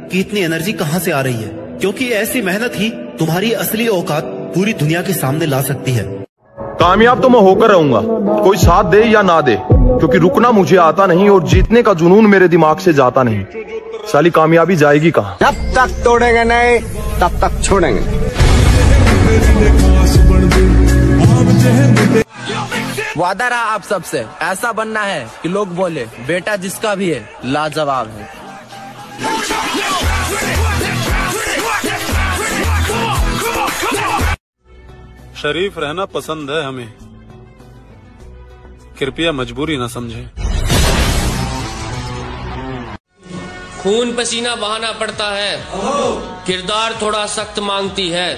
कि इतनी एनर्जी कहाँ से आ रही है, क्योंकि ऐसी मेहनत ही तुम्हारी असली औकात पूरी दुनिया के सामने ला सकती है। कामयाब तो मैं होकर रहूंगा, कोई साथ दे या ना दे, क्योंकि रुकना मुझे आता नहीं और जीतने का जुनून मेरे दिमाग से जाता नहीं। साली कामयाबी जाएगी कहाँ? जब तक तोड़ेंगे नहीं तब तक छोड़ेंगे। वादा रहा आप सबसे, ऐसा बनना है कि लोग बोले बेटा जिसका भी है लाजवाब है। शरीफ रहना पसंद है हमें, कृपया मजबूरी न समझें। खून पसीना बहाना पड़ता है, किरदार थोड़ा सख्त मांगती है।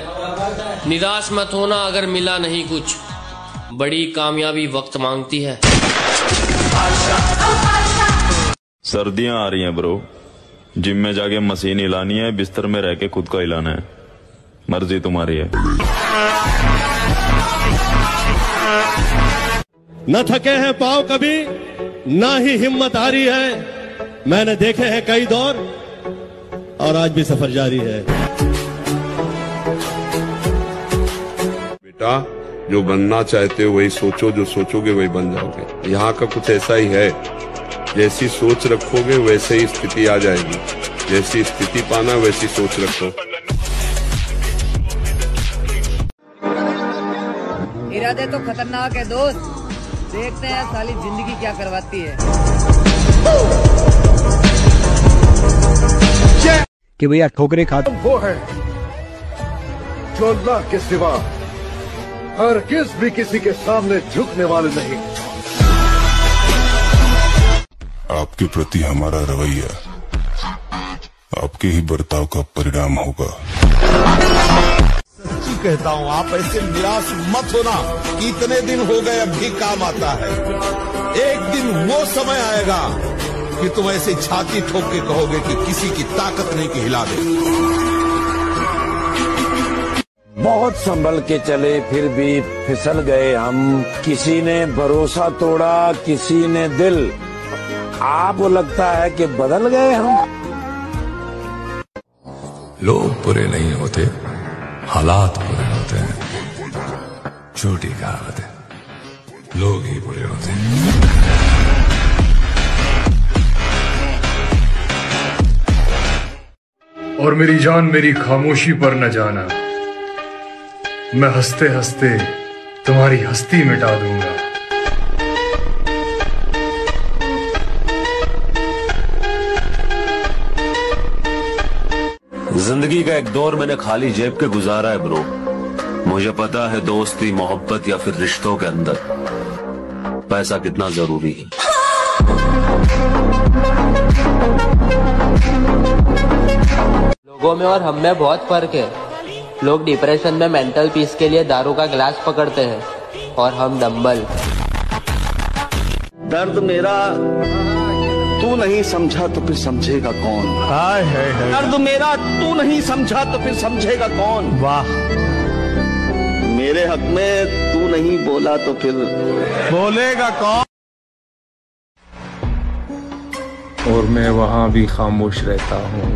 निराश मत होना अगर मिला नहीं कुछ, बड़ी कामयाबी वक्त मांगती है। सर्दियां आ रही हैं ब्रो, जिम में जाके मशीन हिलानी है, बिस्तर में रह के खुद का हिलाना है, मर्जी तुम्हारी है। न थके हैं पांव कभी, ना ही हिम्मत हारी है। मैंने देखे हैं कई दौर और आज भी सफर जारी है। बेटा जो बनना चाहते हो वही सोचो, जो सोचोगे वही बन जाओगे। यहाँ का कुछ ऐसा ही है, जैसी सोच रखोगे वैसे ही स्थिति आ जाएगी, जैसी स्थिति पाना वैसी सोच रखो। इरादे तो खतरनाक है दोस्त, देखते हैं साली जिंदगी क्या करवाती है। कि भैया ठोकरे खाते वो है जो अल्लाह के सिवा हर भी किसी के सामने झुकने वाले नहीं। आपके प्रति हमारा रवैया आपके ही बर्ताव का परिणाम होगा। सच्ची कहता हूँ, आप ऐसे निराश मत होना कि इतने दिन हो गए अब भी काम आता है। एक दिन वो समय आएगा कि तुम ऐसे छाती ठोक के कहोगे कि किसी की ताकत नहीं कि हिला दे। बहुत संभल के चले फिर भी फिसल गए हम, किसी ने भरोसा तोड़ा किसी ने दिल, आपको लगता है कि बदल गए हम। लोग बुरे नहीं होते, हालात बुरे होते हैं। झूठी कहावत है, लोग ही बुरे होते हैं। और मेरी जान मेरी खामोशी पर न जाना, मैं हंसते हंसते तुम्हारी हस्ती मिटा दूंगा। जिंदगी का एक दौर मैंने खाली जेब के गुजारा है ब्रो। मुझे पता है दोस्ती, मोहब्बत या फिर रिश्तों के अंदर पैसा कितना जरूरी है। लोगों में और हम में बहुत फर्क है। लोग डिप्रेशन में मेंटल पीस के लिए दारू का गिलास पकड़ते हैं और हम डंबल। दर्द मेरा तू नहीं समझा तो फिर समझेगा कौन? हाय हाय हाय। दर्द मेरा तू नहीं समझा तो फिर समझेगा कौन? वाह। मेरे हक में तू नहीं बोला तो फिर बोलेगा कौन? और मैं वहाँ भी खामोश रहता हूँ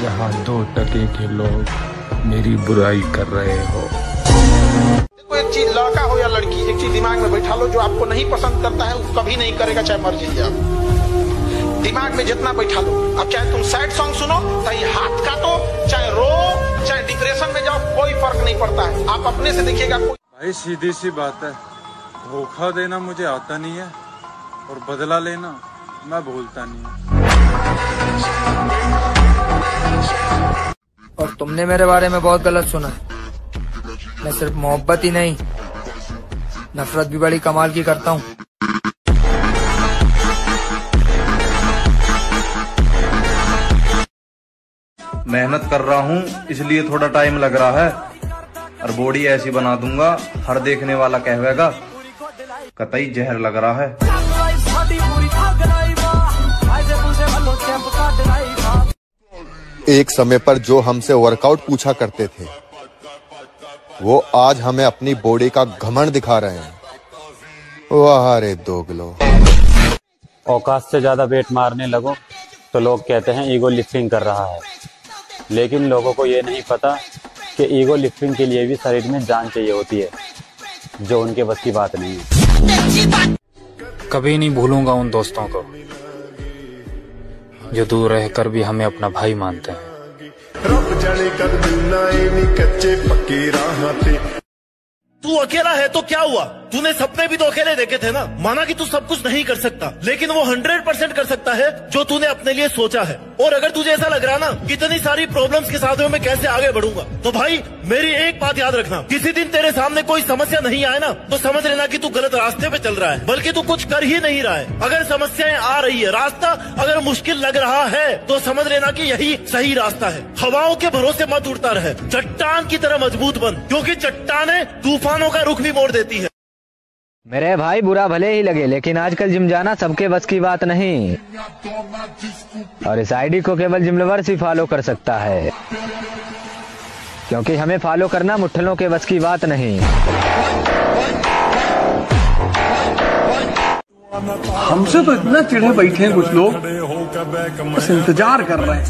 जहाँ 2 टके के लोग मेरी बुराई कर रहे हो। एक चीज, लड़का हो या लड़की, एक चीज दिमाग में बैठा लो, जो आपको नहीं पसंद करता है वो कभी नहीं करेगा, चाहे मर्जी जाए। दिमाग में जितना बैठा लो। अब चाहे तुम सैड सॉन्ग सुनो, चाहे हाथ काटो, चाहे रो, चाहे डिप्रेशन में जाओ, कोई फर्क नहीं पड़ता है। आप अपने से देखिएगा। भाई सीधी सी बात है, धोखा देना मुझे आता नहीं है और बदला लेना मैं भूलता नहीं। और तुमने मेरे बारे में बहुत गलत सुना है। मैं सिर्फ मोहब्बत ही नहीं, नफरत भी बड़ी कमाल की करता हूँ। मेहनत कर रहा हूँ इसलिए थोड़ा टाइम लग रहा है, और बॉडी ऐसी बना दूंगा हर देखने वाला कहेगा कतई जहर लग रहा है। एक समय पर जो हमसे वर्कआउट पूछा करते थे, वो आज हमें अपनी बॉडी का घमंड दिखा रहे हैं। वाह रे दोगलो। औकात से ज्यादा वेट मारने लगो तो लोग कहते हैं ईगो लिफ्टिंग कर रहा है, लेकिन लोगों को ये नहीं पता कि ईगो लिफ्टिंग के लिए भी शरीर में जान चाहिए होती है, जो उनके बस की बात नहीं है। कभी नहीं भूलूंगा उन दोस्तों को जो दूर रहकर भी हमें अपना भाई मानते हैं। तू अकेला है तो क्या हुआ? तूने सपने भी तो अकेले देखे थे ना। माना कि तू सब कुछ नहीं कर सकता, लेकिन वो 100% कर सकता है जो तूने अपने लिए सोचा है। और अगर तुझे ऐसा लग रहा ना इतनी सारी प्रॉब्लम्स के साथ में मैं कैसे आगे बढ़ूंगा, तो भाई मेरी एक बात याद रखना, किसी दिन तेरे सामने कोई समस्या नहीं आए ना तो समझ लेना कि तू गलत रास्ते पे चल रहा है, बल्कि तू कुछ कर ही नहीं रहा है। अगर समस्याएं आ रही है, रास्ता अगर मुश्किल लग रहा है तो समझ लेना कि यही सही रास्ता है। हवाओं के भरोसे मत उड़ता रहे, चट्टान की तरह मजबूत बन, क्योंकि चट्टानें तूफानों का रुख भी मोड़ देती है। मेरे भाई बुरा भले ही लगे, लेकिन आजकल जिम जाना सबके बस की बात नहीं, और इस आईडी को केवल जिम लवर्स ही फॉलो कर सकता है, क्योंकि हमें फॉलो करना मुट्ठलों के बस की बात नहीं। हमसे तो इतना चिढ़े बैठे हैं कुछ लोग, बस इंतजार कर रहे हैं।